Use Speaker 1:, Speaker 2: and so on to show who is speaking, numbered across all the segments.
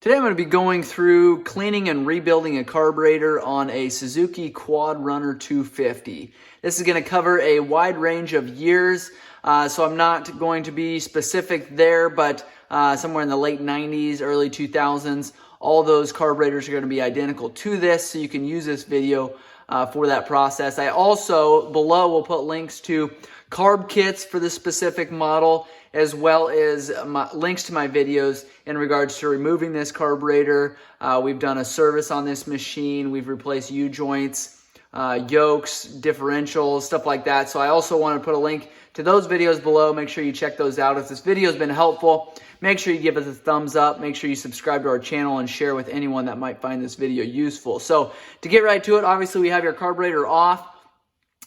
Speaker 1: Today I'm going to be going through cleaning and rebuilding a carburetor on a Suzuki Quadrunner 250. This is going to cover a wide range of years, so I'm not going to be specific there, but somewhere in the late 90s, early 2000s, all those carburetors are going to be identical to this, so you can use this video for that process. I also, below, will put links to carb kits for this specific model, as well as links to my videos in regards to removing this carburetor. We've done a service on this machine. We've replaced U-joints, yokes, differentials, stuff like that. So I also want to put a link to those videos below. Make sure you check those out. If this video has been helpful, make sure you give us a thumbs up. Make sure you subscribe to our channel and share with anyone that might find this video useful. So to get right to it, obviously we have your carburetor off.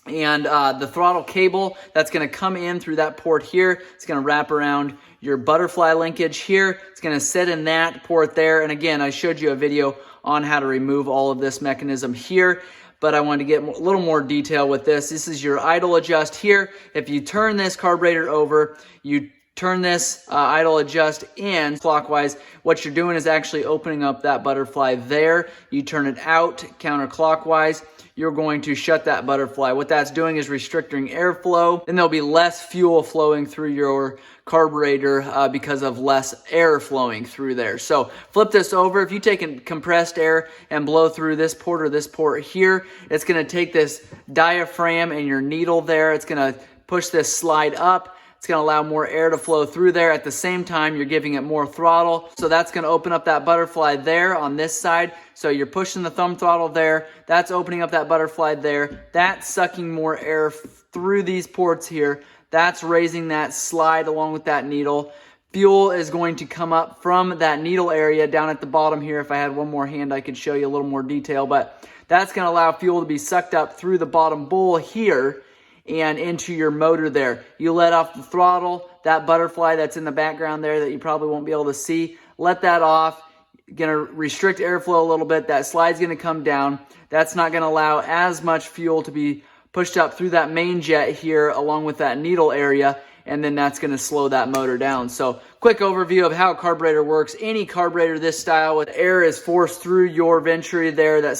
Speaker 1: And the throttle cable that's going to come in through that port here, it's going to wrap around your butterfly linkage here. It's going to sit in that port there. And again, I showed you a video on how to remove all of this mechanism here, but I wanted to get a little more detail with this. This is your idle adjust here. If you turn this carburetor over, you turn this idle adjust in clockwise. What you're doing is actually opening up that butterfly there. You turn it out counterclockwise. You're going to shut that butterfly. What that's doing is restricting airflow, and there'll be less fuel flowing through your carburetor because of less air flowing through there. So flip this over. If you take compressed air and blow through this port or this port here, it's going to take this diaphragm and your needle there. It's going to push this slide up. It's going to allow more air to flow through there. At the same time, you're giving it more throttle. So that's going to open up that butterfly there on this side. So you're pushing the thumb throttle there. That's opening up that butterfly there. That's sucking more air through these ports here. That's raising that slide along with that needle. Fuel is going to come up from that needle area down at the bottom here. If I had one more hand, I could show you a little more detail. But that's going to allow fuel to be sucked up through the bottom bowl here and into your motor there. You let off the throttle, that butterfly that's in the background there that you probably won't be able to see, let that off. You're gonna restrict airflow a little bit. That slide's gonna come down. That's not gonna allow as much fuel to be pushed up through that main jet here along with that needle area, and then that's gonna slow that motor down. So quick overview of how a carburetor works. Any carburetor this style with air is forced through your venturi there that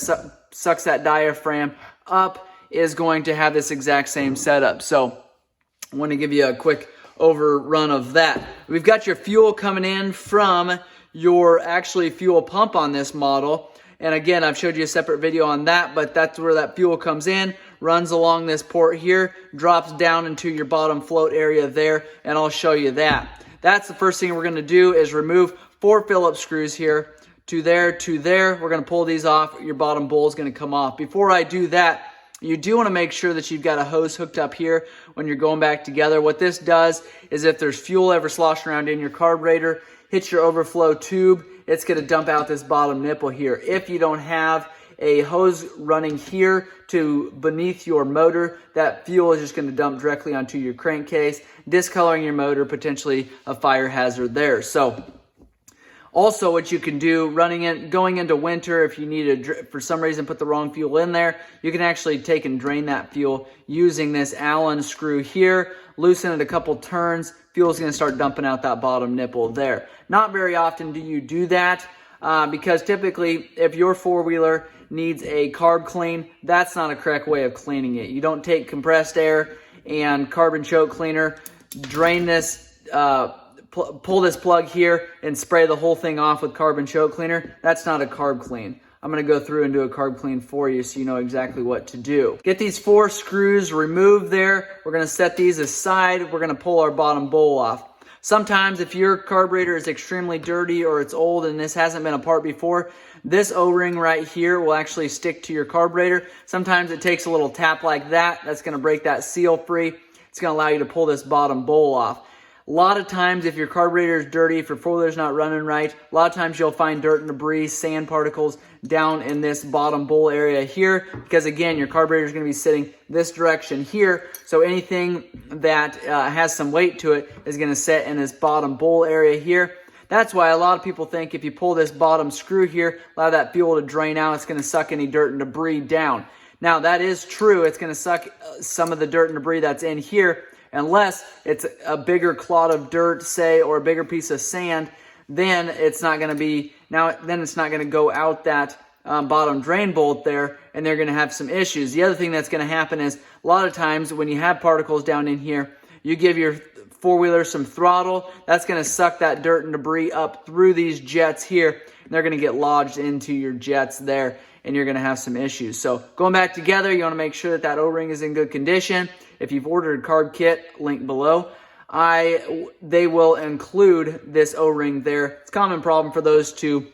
Speaker 1: sucks that diaphragm up is going to have this exact same setup. So I want to give you a quick overrun of that. We've got your fuel coming in from your actually fuel pump on this model. And again, I've showed you a separate video on that, but that's where that fuel comes in, runs along this port here, drops down into your bottom float area there, and I'll show you that. That's the first thing we're going to do is remove 4 Phillips screws here to there, to there. We're going to pull these off. Your bottom bowl is going to come off. Before I do that, you do want to make sure that you've got a hose hooked up here when you're going back together. What this does is if there's fuel ever sloshing around in your carburetor, hits your overflow tube, it's going to dump out this bottom nipple here. If you don't have a hose running here to beneath your motor, that fuel is just going to dump directly onto your crankcase, discoloring your motor, potentially a fire hazard there. So also, what you can do going into winter, if you need to, for some reason, put the wrong fuel in there, you can actually take and drain that fuel using this Allen screw here, loosen it a couple turns, fuel's going to start dumping out that bottom nipple there. Not very often do you do that because typically if your four-wheeler needs a carb clean, that's not a correct way of cleaning it. You don't take compressed air and Carb&Choke cleaner, drain this, pull this plug here and spray the whole thing off with Carb&Choke cleaner. That's not a carb clean. I'm going to go through and do a carb clean for you so you know exactly what to do. Get these 4 screws removed there. We're going to set these aside. We're going to pull our bottom bowl off. Sometimes if your carburetor is extremely dirty or it's old and this hasn't been apart before, this O-ring right here will actually stick to your carburetor. Sometimes it takes a little tap like that. That's going to break that seal free. It's going to allow you to pull this bottom bowl off. A lot of times, if your carburetor is dirty, if your four-wheeler's not running right, a lot of times you'll find dirt and debris, sand particles down in this bottom bowl area here because, again, your carburetor is going to be sitting this direction here. So anything that has some weight to it is going to sit in this bottom bowl area here. That's why a lot of people think if you pull this bottom screw here, allow that fuel to drain out, it's going to suck any dirt and debris down. Now, that is true. It's going to suck some of the dirt and debris that's in here, unless it's a bigger clod of dirt, say, or a bigger piece of sand then it's not going to go out that bottom drain bolt there, and they're going to have some issues. The other thing that's going to happen is a lot of times when you have particles down in here, you give your four-wheeler some throttle, that's going to suck that dirt and debris up through these jets here, and they're going to get lodged into your jets there, and you're going to have some issues. So going back together, you want to make sure that that O-ring is in good condition. If you've ordered a carb kit, link below, they will include this O-ring there. It's a common problem for those to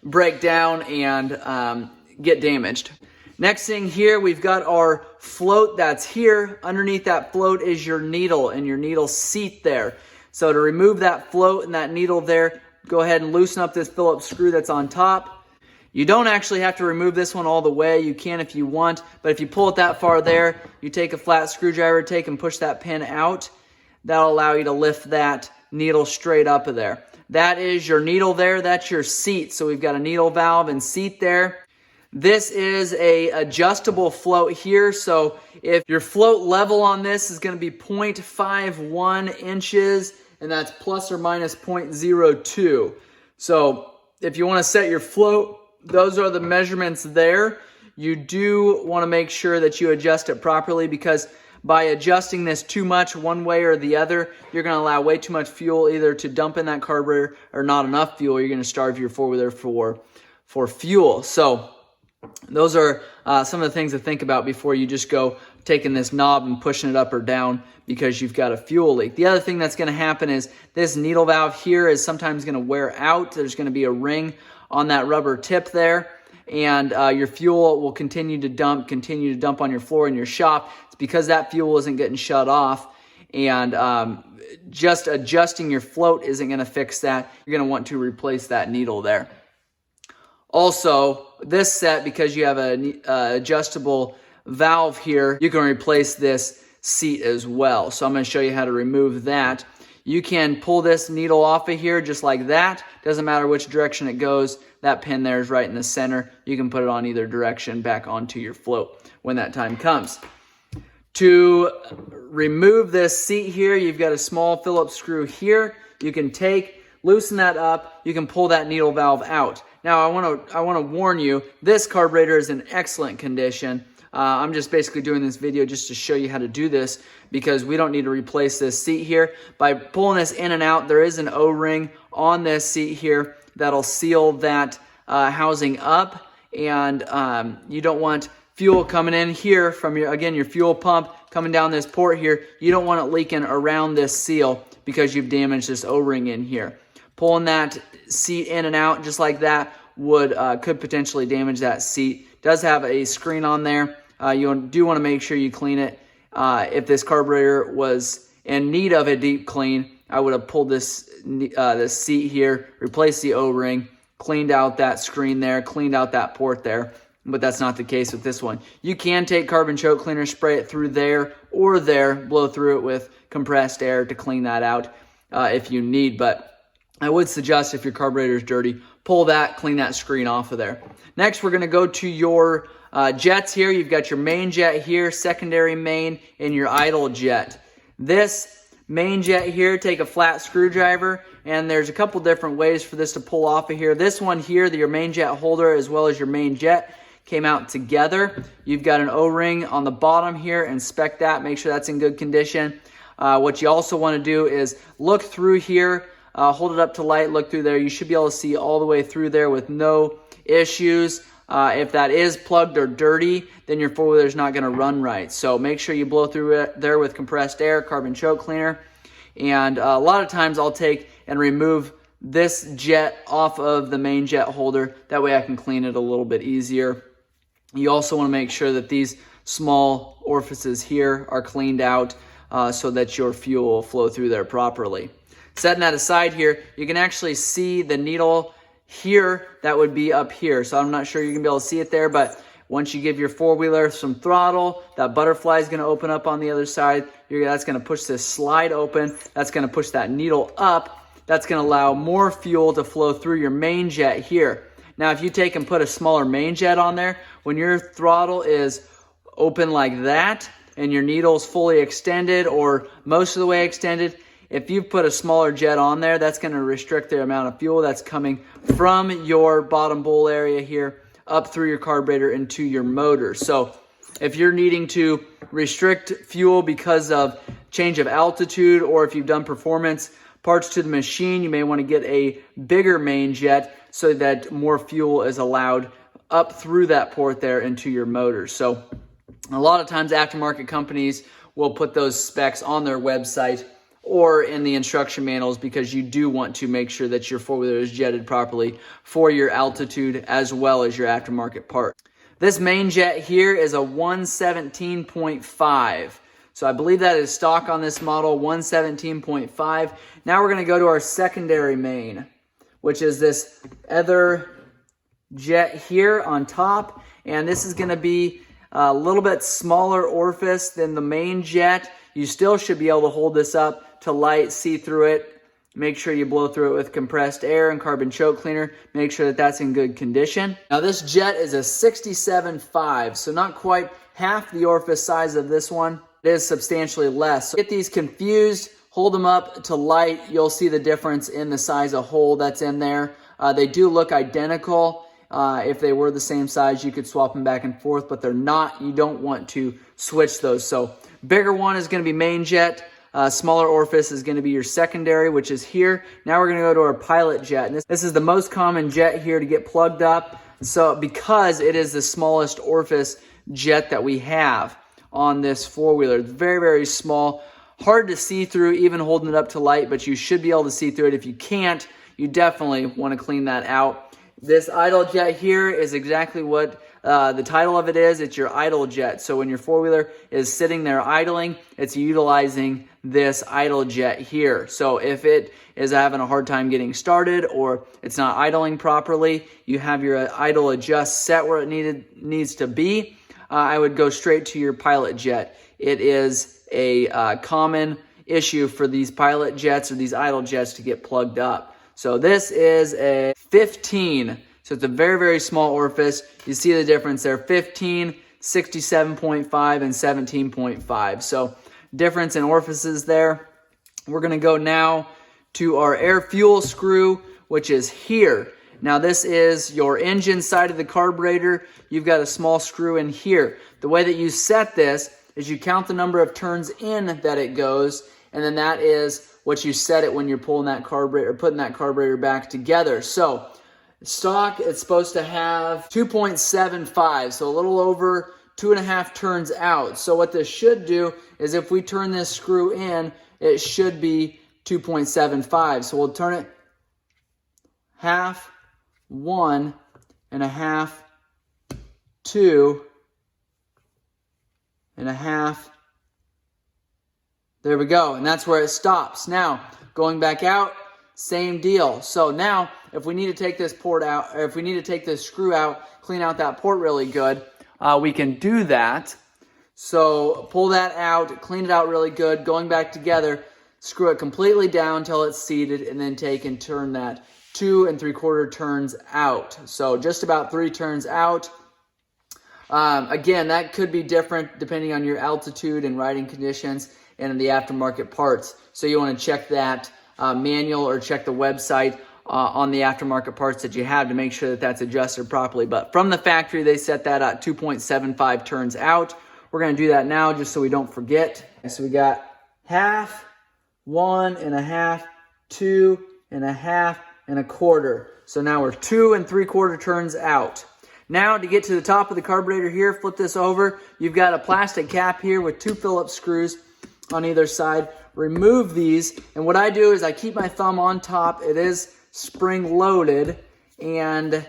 Speaker 1: break down and get damaged. Next thing here, we've got our float that's here. Underneath that float is your needle and your needle seat there. So to remove that float and that needle there, go ahead and loosen up this Phillips screw that's on top. You don't actually have to remove this one all the way. You can if you want, but if you pull it that far there, you take a flat screwdriver, take and push that pin out. That'll allow you to lift that needle straight up of there. That is your needle there. That's your seat. So we've got a needle valve and seat there. This is a adjustable float here. So if your float level on this is going to be 0.51 inches, and that's plus or minus 0.02. So if you want to set your float, those are the measurements there. You do want to make sure that you adjust it properly, because by adjusting this too much one way or the other, you're going to allow way too much fuel either to dump in that carburetor or not enough fuel. You're going to starve your four-wheeler for fuel. So those are some of the things to think about before you just go taking this knob and pushing it up or down because you've got a fuel leak. The other thing that's going to happen is this needle valve here is sometimes going to wear out. There's going to be a ring on that rubber tip there, and your fuel will continue to dump on your floor in your shop. It's because that fuel isn't getting shut off, and just adjusting your float isn't going to fix that. You're going to want to replace that needle there. Also, this set, because you have an adjustable valve here, you can replace this seat as well. So I'm going to show you how to remove that. You can pull this needle off of here just like that. Doesn't matter which direction it goes. That pin there is right in the center. You can put it on either direction back onto your float when that time comes. To remove this seat here, you've got a small Phillips screw here. You can loosen that up. You can pull that needle valve out. Now, I want to warn you, this carburetor is in excellent condition. I'm just basically doing this video just to show you how to do this, because we don't need to replace this seat here. By pulling this in and out, there is an O-ring on this seat here that'll seal that housing up, and you don't want fuel coming in here from your fuel pump coming down this port here. You don't want it leaking around this seal because you've damaged this O-ring in here. Pulling that seat in and out just like that could potentially damage that seat. Does have a screen on there. You do want to make sure you clean it. If this carburetor was in need of a deep clean, I would have pulled this seat here, replaced the O-ring, cleaned out that screen there, cleaned out that port there. But that's not the case with this one. You can take Carb&Choke cleaner, spray it through there or there, blow through it with compressed air to clean that out if you need. But I would suggest, if your carburetor is dirty, pull that, clean that screen off of there. Next, we're going to go to your jets here. You've got your main jet here, secondary main, and your idle jet. This main jet here, take a flat screwdriver, and there's a couple different ways for this to pull off of here. This one here, your main jet holder as well as your main jet, came out together. You've got an O-ring on the bottom here. Inspect that, make sure that's in good condition. What you also want to do is look through here. Hold it up to light, look through there. You should be able to see all the way through there with no issues. If that is plugged or dirty, then your four-wheeler is not going to run right. So make sure you blow through it there with compressed air, Carb&Choke cleaner. And a lot of times I'll take and remove this jet off of the main jet holder. That way I can clean it a little bit easier. You also want to make sure that these small orifices here are cleaned out so that your fuel will flow through there properly. Setting that aside here, you can actually see the needle here that would be up here. So I'm not sure you can be able to see it there, but once you give your four-wheeler some throttle, that butterfly is going to open up on the other side. That's going to push this slide open. That's going to push that needle up. That's going to allow more fuel to flow through your main jet here. Now, if you take and put a smaller main jet on there, when your throttle is open like that and your needle is fully extended or most of the way extended, if you put a smaller jet on there, that's going to restrict the amount of fuel that's coming from your bottom bowl area here up through your carburetor into your motor. So if you're needing to restrict fuel because of change of altitude, or if you've done performance parts to the machine, you may want to get a bigger main jet so that more fuel is allowed up through that port there into your motor. So a lot of times aftermarket companies will put those specs on their website or in the instruction manuals, because you do want to make sure that your four-wheeler is jetted properly for your altitude as well as your aftermarket part. This main jet here is a 117.5. So I believe that is stock on this model, 117.5. Now we're going to go to our secondary main, which is this other jet here on top. And this is going to be a little bit smaller orifice than the main jet. You still should be able to hold this up to light, see through it. Make sure you blow through it with compressed air and Carb&Choke cleaner. Make sure that that's in good condition. Now this jet is a 67.5, so not quite half the orifice size of this one. It is substantially less. So get these confused, hold them up to light. You'll see the difference in the size of hole that's in there. They do look identical. If they were the same size, you could swap them back and forth, but they're not. You don't want to switch those. So bigger one is going to be main jet. Smaller orifice is going to be your secondary, which is here. Now we're going to go to our pilot jet. And this is the most common jet here to get plugged up. So because it is the smallest orifice jet that we have on this four-wheeler. Very, very small. Hard to see through even holding it up to light, but you should be able to see through it. If you can't, you definitely want to clean that out. This idle jet here is exactly what the title of it is. It's your idle jet. So when your four-wheeler is sitting there idling, it's utilizing this idle jet here. So if it is having a hard time getting started or it's not idling properly, you have your idle adjust set where it needs to be. I would go straight to your pilot jet. It is a common issue for these pilot jets or these idle jets to get plugged up. So this is a 15. So it's a very, very small orifice. You see the difference there, 15, 67.5, and 17.5. So difference in orifices there. We're going to go now to our air fuel screw, which is here. Now this is your engine side of the carburetor. You've got a small screw in here. The way that you set this is you count the number of turns in that it goes, and then that is what you set it when you're pulling that carburetor, putting that carburetor back together. So stock, it's supposed to have 2.75, so a little over 2.5 turns out. So what this should do is if we turn this screw in, it should be 2.75. So we'll turn it half, 1.5, 2.5. There we go, and that's where it stops. Now, going back out, same deal. So now, if we need to take this port out, or if we need to take this screw out, clean out that port really good, we can do that. So pull that out, clean it out really good, going back together, screw it completely down until it's seated, and then take and turn that 2 3/4 turns out. So just about 3 turns out. Again, that could be different depending on your altitude and riding conditions and the aftermarket parts. So you want to check that manual or check the website on the aftermarket parts that you have to make sure that that's adjusted properly. But from the factory, they set that at 2.75 turns out. We're going to do that now just so we don't forget. So we got half, 1.5, 2.5, and 1/4. So now we're 2 3/4 turns out. Now to get to the top of the carburetor here, flip this over. You've got a plastic cap here with 2 Phillips screws on either side. Remove these, and what I do is I keep my thumb on top. It is spring loaded, and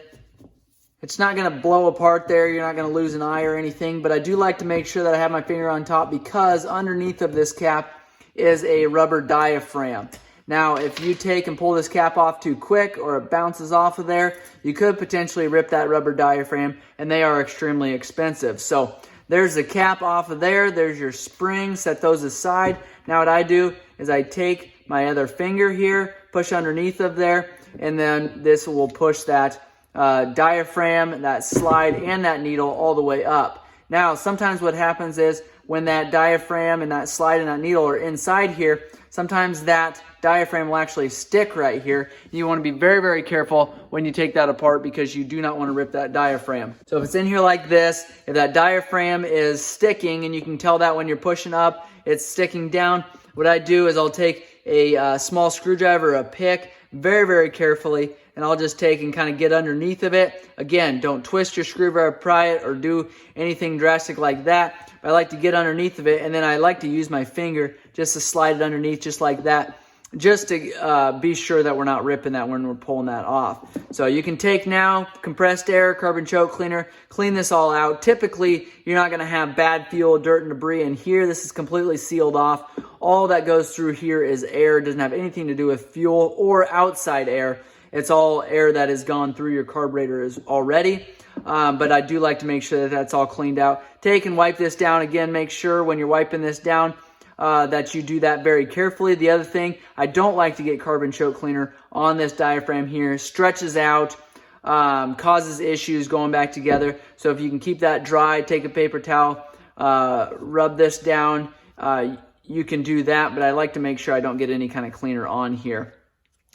Speaker 1: it's not going to blow apart there. You're not going to lose an eye or anything, but I do like to make sure that I have my finger on top because underneath of this cap is a rubber diaphragm. Now, if you take and pull this cap off too quick or it bounces off of there, you could potentially rip that rubber diaphragm, and they are extremely expensive. So there's the cap off of there. There's your spring. Set those aside. Now what I do is I take my other finger here, push underneath of there, and then this will push that diaphragm, that slide, and that needle all the way up. Now, sometimes what happens is when that diaphragm and that slide and that needle are inside here, sometimes that diaphragm will actually stick right here. You want to be very, very careful when you take that apart because you do not want to rip that diaphragm. So if it's in here like this, if that diaphragm is sticking, and you can tell that when you're pushing up, it's sticking down, what I do is I'll take a small screwdriver, a pick, very, very carefully, and I'll just take and kind of get underneath of it. Again, don't twist your screwdriver, pry it, or do anything drastic like that. I like to get underneath of it, and then I like to use my finger just to slide it underneath just like that, just to be sure that we're not ripping that when we're pulling that off. So you can take now compressed air, Carb&Choke cleaner, clean this all out. Typically, you're not going to have bad fuel, dirt, and debris in here. This is completely sealed off. All that goes through here is air. It doesn't have anything to do with fuel or outside air. It's all air that has gone through your carburetor already. But I do like to make sure that that's all cleaned out. Take and wipe this down. Again, make sure when you're wiping this down that you do that very carefully. The other thing, I don't like to get Carb&Choke cleaner on this diaphragm here. Stretches out, causes issues going back together. So if you can keep that dry, take a paper towel, rub this down, you can do that. But I like to make sure I don't get any kind of cleaner on here.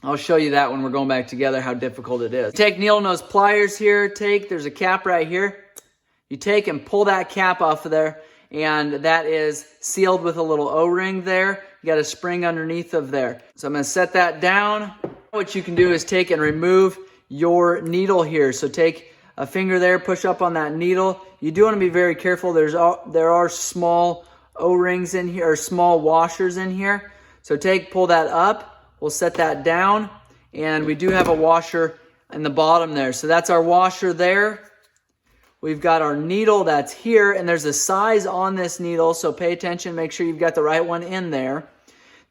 Speaker 1: I'll show you that when we're going back together, how difficult it is. Take needle nose pliers here. There's a cap right here. You take and pull that cap off of there, and that is sealed with a little O-ring there. You got a spring underneath of there. So I'm going to set that down. What you can do is take and remove your needle here. So take a finger there, push up on that needle. You do want to be very careful. There are small O-rings in here, or small washers in here. So pull that up. We'll set that down, and we do have a washer in the bottom there. So that's our washer there. We've got our needle that's here, and there's a size on this needle, so pay attention, make sure you've got the right one in there.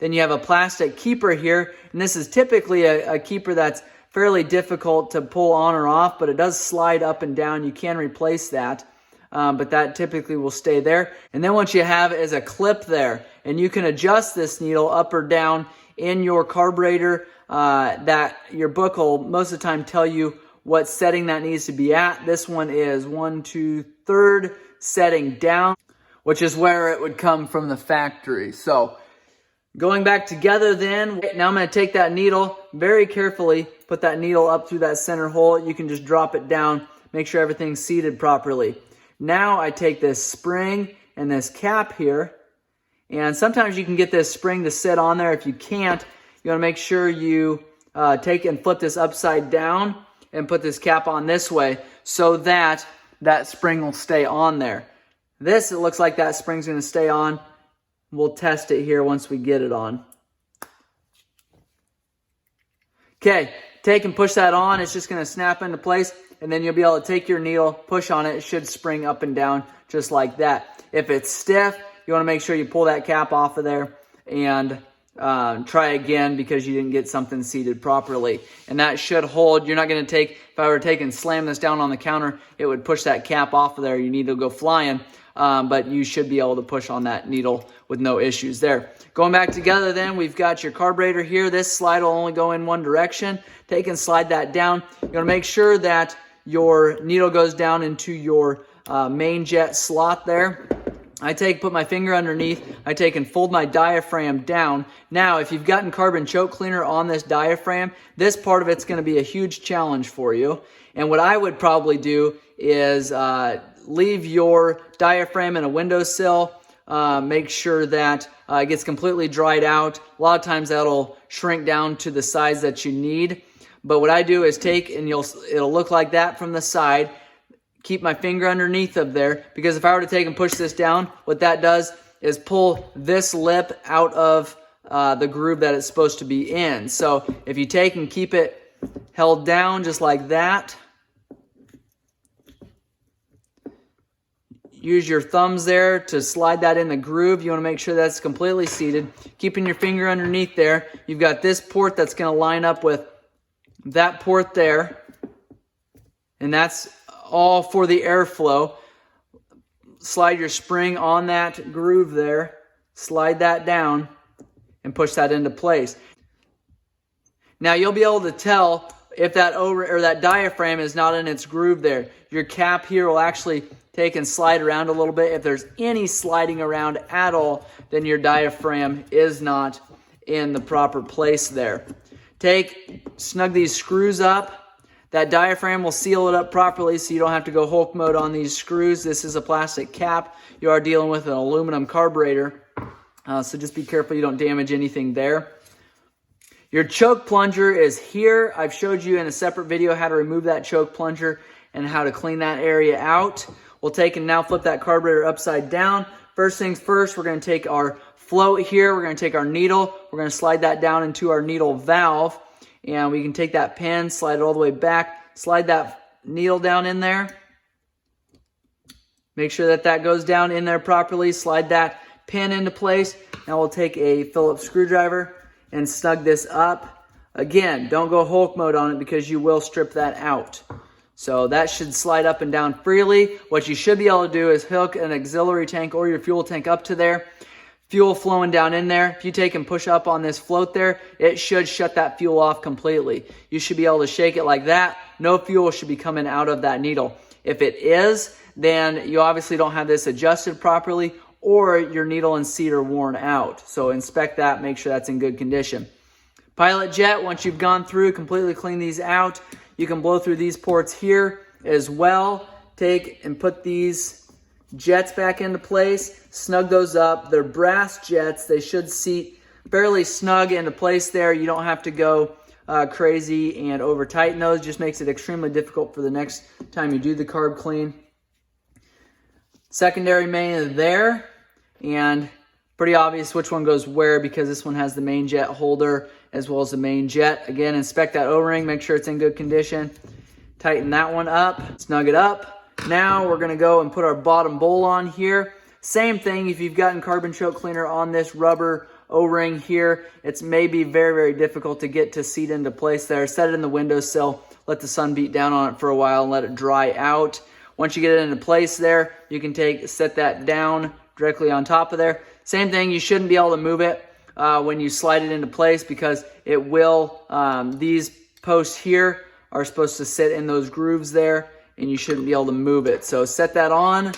Speaker 1: Then you have a plastic keeper here, and this is typically a keeper that's fairly difficult to pull on or off, but it does slide up and down. You can replace that, but that typically will stay there. And then what you have is a clip there, and you can adjust this needle up or down in your carburetor. That your book will most of the time tell you what setting that needs to be at. This one is 1, 2, 3rd setting down, which is where it would come from the factory. So going back together then, now I'm going to take that needle very carefully, put that needle up through that center hole. You can just drop it down, make sure everything's seated properly. Now I take this spring and this cap here, and sometimes you can get this spring to sit on there. If you can't, you want to make sure you take and flip this upside down and put this cap on this way so that that spring will stay on there. It looks like that spring's going to stay on. We'll test it here once we get it on. Okay, take and push that on. It's just going to snap into place, and then you'll be able to take your needle, push on it. It should spring up and down just like that. If it's stiff, you want to make sure you pull that cap off of there and try again because you didn't get something seated properly. And that should hold. You're not going to take, if I were to take and slam this down on the counter, it would push that cap off of there. You need to go flying, but you should be able to push on that needle with no issues there. Going back together then, we've got your carburetor here. This slide will only go in one direction. Take and slide that down. You want to make sure that your needle goes down into your main jet slot there. Put my finger underneath, I take and fold my diaphragm down. Now, if you've gotten Carb&Choke cleaner on this diaphragm, this part of it's going to be a huge challenge for you. And what I would probably do is leave your diaphragm in a windowsill, make sure that it gets completely dried out. A lot of times that'll shrink down to the size that you need. But what I do is take, and it'll look like that from the side. Keep my finger underneath of there, because if I were to take and push this down, what that does is pull this lip out of the groove that it's supposed to be in. So if you take and keep it held down just like that, use your thumbs there to slide that in the groove. You want to make sure that's completely seated. Keeping your finger underneath there, you've got this port that's going to line up with that port there, and that's all for the airflow. Slide your spring on that groove there, slide that down, and push that into place. Now you'll be able to tell if that diaphragm is not in its groove there. Your cap here will actually take and slide around a little bit. If there's any sliding around at all, then your diaphragm is not in the proper place there. Snug these screws up. That diaphragm will seal it up properly so you don't have to go Hulk mode on these screws. This is a plastic cap. You are dealing with an aluminum carburetor, so just be careful you don't damage anything there. Your choke plunger is here. I've showed you in a separate video how to remove that choke plunger and how to clean that area out. We'll take and now flip that carburetor upside down. First things first, we're going to take our float here. We're going to take our needle. We're going to slide that down into our needle valve. And we can take that pin, slide it all the way back, slide that needle down in there. Make sure that that goes down in there properly. Slide that pin into place. Now we'll take a Phillips screwdriver and snug this up. Again, don't go Hulk mode on it because you will strip that out. So that should slide up and down freely. What you should be able to do is hook an auxiliary tank or your fuel tank up to there. Fuel flowing down in there. If you take and push up on this float there, it should shut that fuel off completely. You should be able to shake it like that. No fuel should be coming out of that needle. If it is, then you obviously don't have this adjusted properly, or your needle and seat are worn out. So inspect that, make sure that's in good condition. Pilot jet, once you've gone through, completely clean these out, you can blow through these ports here as well. Take and put these jets back into place, snug those up. They're brass jets. They should seat fairly snug into place there. You don't have to go crazy and over tighten those. Just makes it extremely difficult for the next time you do the carb clean. Secondary main is there, and pretty obvious which one goes where because this one has the main jet holder as well as the main jet. Again, inspect that O-ring, make sure it's in good condition. Tighten that one up, snug it up. Now we're going to go and put our bottom bowl on here. Same thing, if you've gotten Carb&Choke cleaner on this rubber O-ring here, it's maybe very, very difficult to get to seat into place there. Set it in the windowsill, let the sun beat down on it for a while and let it dry out. Once you get it into place there, you can set that down directly on top of there. Same thing, you shouldn't be able to move it when you slide it into place because it will, these posts here are supposed to sit in those grooves there, and you shouldn't be able to move it. So set that on.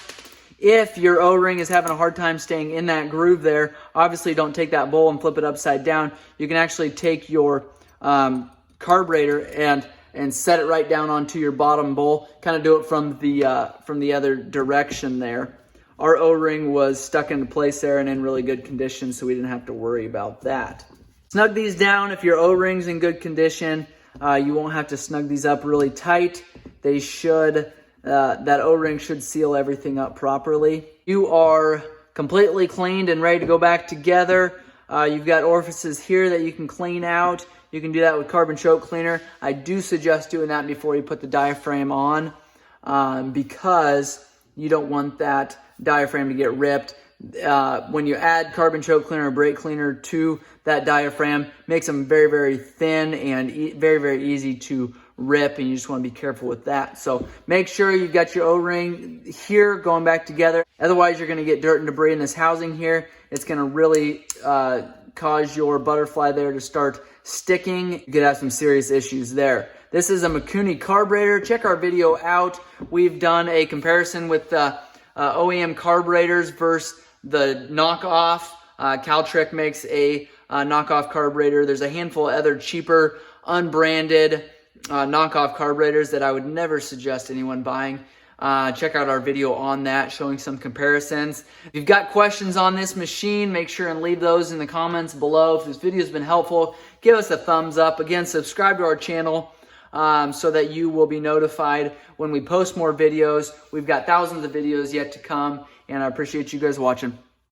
Speaker 1: If your O-ring is having a hard time staying in that groove there, obviously don't take that bowl and flip it upside down. You can actually take your carburetor and set it right down onto your bottom bowl. Kind of do it from the other direction there. Our O-ring was stuck into place there and in really good condition, so we didn't have to worry about that. Snug these down. If your O-ring's in good condition, you won't have to snug these up really tight. They should, that O-ring should seal everything up properly. You are completely cleaned and ready to go back together. You've got orifices here that you can clean out. You can do that with Carb&Choke cleaner. I do suggest doing that before you put the diaphragm on because you don't want that diaphragm to get ripped. When you add Carb&Choke cleaner or brake cleaner to that diaphragm, makes them very, very thin and very, very easy to rip, and you just want to be careful with that. So make sure you've got your O-ring here going back together. Otherwise, you're going to get dirt and debris in this housing here. It's going to really cause your butterfly there to start sticking. You could have some serious issues there. This is a Mikuni carburetor. Check our video out. We've done a comparison with the OEM carburetors versus the knockoff. Caltrek makes a knockoff carburetor. There's a handful of other cheaper, unbranded knockoff carburetors that I would never suggest anyone buying. Check out our video on that, showing some comparisons. If you've got questions on this machine, make sure and leave those in the comments below. If this video has been helpful, give us a thumbs up. Again, subscribe to our channel so that you will be notified when we post more videos. We've got thousands of videos yet to come, and I appreciate you guys watching.